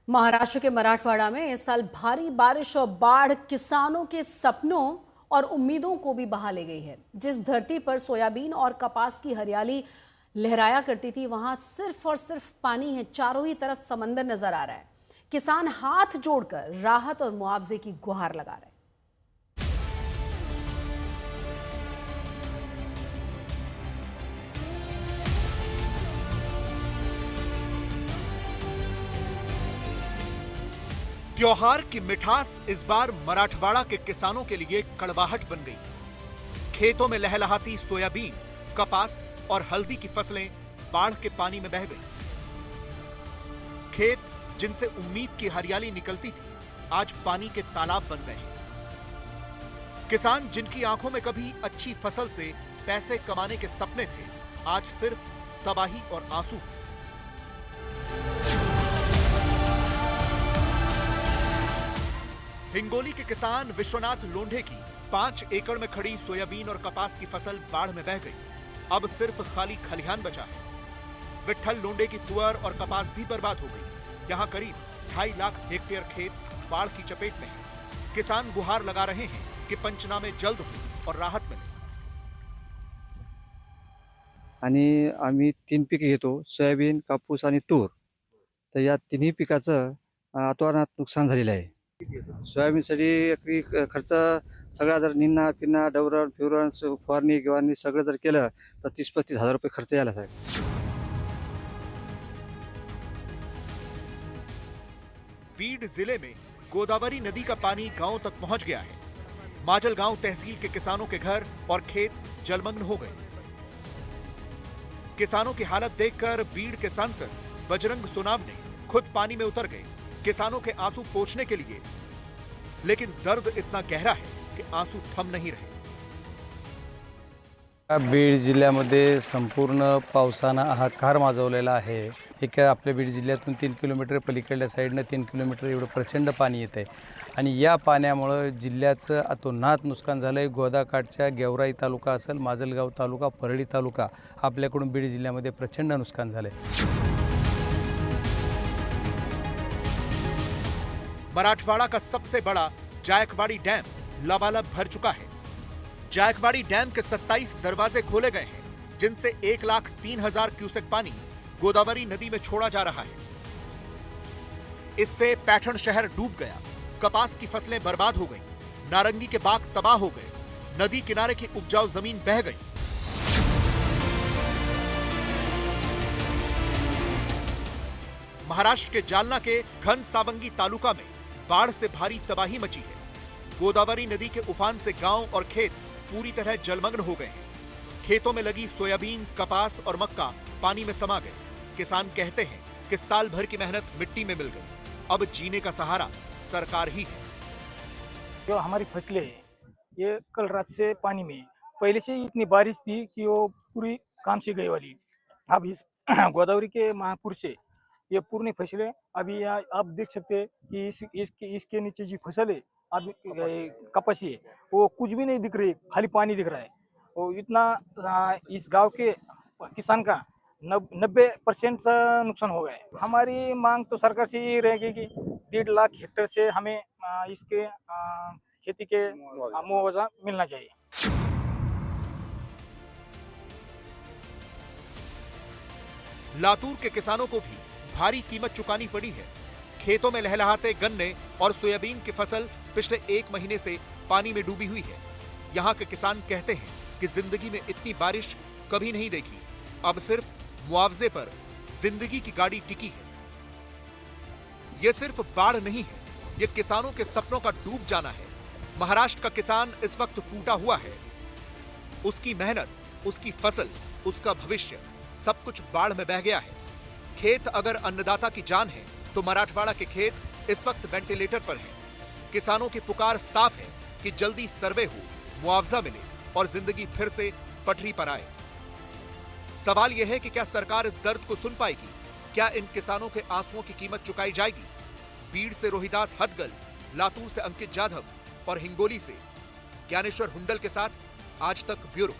महाराष्ट्र के मराठवाड़ा में इस साल भारी बारिश और बाढ़ किसानों के सपनों और उम्मीदों को भी बहा ले गई है। जिस धरती पर सोयाबीन और कपास की हरियाली लहराया करती थी, वहां सिर्फ और सिर्फ पानी है। चारों ही तरफ समंदर नजर आ रहा है। किसान हाथ जोड़कर राहत और मुआवजे की गुहार लगा रहे हैं। त्योहार की मिठास इस बार मराठवाड़ा के किसानों के लिए कड़वाहट बन गई। खेतों में लहलहाती सोयाबीन, कपास और हल्दी की फसलें बाढ़ के पानी में बह गई। खेत जिनसे उम्मीद की हरियाली निकलती थी, आज पानी के तालाब बन गए। किसान जिनकी आंखों में कभी अच्छी फसल से पैसे कमाने के सपने थे, आज सिर्फ तबाही और आंसू। हिंगोली के किसान विश्वनाथ लोंढे की 5 एकड़ में खड़ी सोयाबीन और कपास की फसल बाढ़ में बह गई। अब सिर्फ खाली खलिहान बचा है। विट्ठल लोंढे की तुअर और कपास भी बर्बाद हो गई। यहाँ करीब 2.5 लाख हेक्टेयर खेत बाढ़ की चपेट में है। किसान गुहार लगा रहे हैं कि पंचनामे जल्द हो और राहत मिले। आणि आम्ही 3 पिके घेतो, सोयाबीन, कापूस आणि तूर. तर या तिन्ही पिकाचं अतोनात नुकसान झालेलं आहे. सोयाबीनसाठी एकरी खर्च सगळा जर निन्ना पिन्ना डवरण फिवरण फवारणी गिवारणी सगळं जर केलं तर 30-35 हजार रुपये खर्च यायला साहेब. बीड जिले में गोदावरी नदी का पानी गांव तक पहुंच गया है। माजलगांव तहसील के किसानों के घर और खेत जलमग्न हो गए। किसानों की हालत देखकर बीड के सांसद बजरंग सोनाम ने खुद पानी में उतर गए किसानों के आंसू पोंछने के लिए। लेकिन दर्द इतना गहरा है कि आंसू थम नहीं रहे। बीड जिल्ह्यामध्ये संपूर्ण पावसानं हाहाकार माजवलेला आहे. एका आपल्या बीड जिल्ह्यातून 3 किलोमीटर पलीकडल्या साईडनं 3 किलोमीटर एवढं प्रचंड पाणी येत आहे आणि या पाण्यामुळं जिल्ह्याचं अतोनात नुकसान झालं आहे. गोदाकाठच्या गेवराई तालुका असेल, माजलगाव तालुका, परळी तालुका आपल्याकडून बीड जिल्ह्यामध्ये प्रचंड नुकसान झालं आहे. मराठवाड़ा का सबसे बड़ा जायकवाड़ी डैम लबालब भर चुका है। जायकवाड़ी डैम के 27 दरवाजे खोले गए हैं, जिनसे 1,03,000 क्यूसेक पानी गोदावरी नदी में छोड़ा जा रहा है। इससे पैठण शहर डूब गया, कपास की फसलें बर्बाद हो गई, नारंगी के बाग तबाह हो गए, नदी किनारे की उपजाऊ जमीन बह गई। महाराष्ट्र के जालना के घनसावंगी तालुका में बाढ़ से भारी तबाही मची है। गोदावरी नदी के उफान से गांव और खेत पूरी तरह जलमग्न हो गए हैं। खेतों में लगी सोयाबीन, कपास और मक्का पानी में समा गए। किसान कहते हैं कि साल भर की मेहनत मिट्टी में मिल गई। अब जीने का सहारा सरकार ही है। जो हमारी फसलें हैं, ये कल रात से पानी में, पहले से इतनी बारिश थी कि वो पूरी काम से गई वाली। अब इस गोदावरी के महापुर से ये पूरी फसलें अभी यहाँ आप देख सकते हैं कि इसके नीचे जो फसल है अभी कपास है, वो कुछ भी नहीं दिख रही, खाली पानी दिख रहा है। वो इतना इस गांव के किसान का 90% नुकसान हो गया है। हमारी मांग तो सरकार से ये रहेगी कि 1.5 लाख हेक्टेयर से हमें इसके खेती के मुआवजा मिलना चाहिए। लातूर के किसानों को भी भारी कीमत चुकानी पड़ी है। खेतों में लहलहाते गन्ने और सोयाबीन की फसल पिछले 1 महीने से पानी में डूबी हुई है। यहाँ के किसान कहते हैं कि जिंदगी में इतनी बारिश कभी नहीं देखी। अब सिर्फ मुआवजे पर जिंदगी की गाड़ी टिकी है। ये सिर्फ बाढ़ नहीं है, ये किसानों के सपनों का डूब जाना है। महाराष्ट्र का किसान इस वक्त टूटा हुआ है। उसकी मेहनत, उसकी फसल, उसका भविष्य सब कुछ बाढ़ में बह गया है। खेत अगर अन्नदाता की जान है, तो मराठवाड़ा के खेत इस वक्त वेंटिलेटर पर हैं। किसानों की पुकार साफ है कि जल्दी सर्वे हो, मुआवजा मिले और जिंदगी फिर से पटरी पर आए। सवाल यह है कि क्या सरकार इस दर्द को सुन पाएगी? क्या इन किसानों के आंसुओं की कीमत चुकाई जाएगी? बीड से रोहिदास हदगल, लातूर से अंकित जाधव और हिंगोली से ज्ञानेश्वर हुंडल के साथ आज तक ब्यूरो।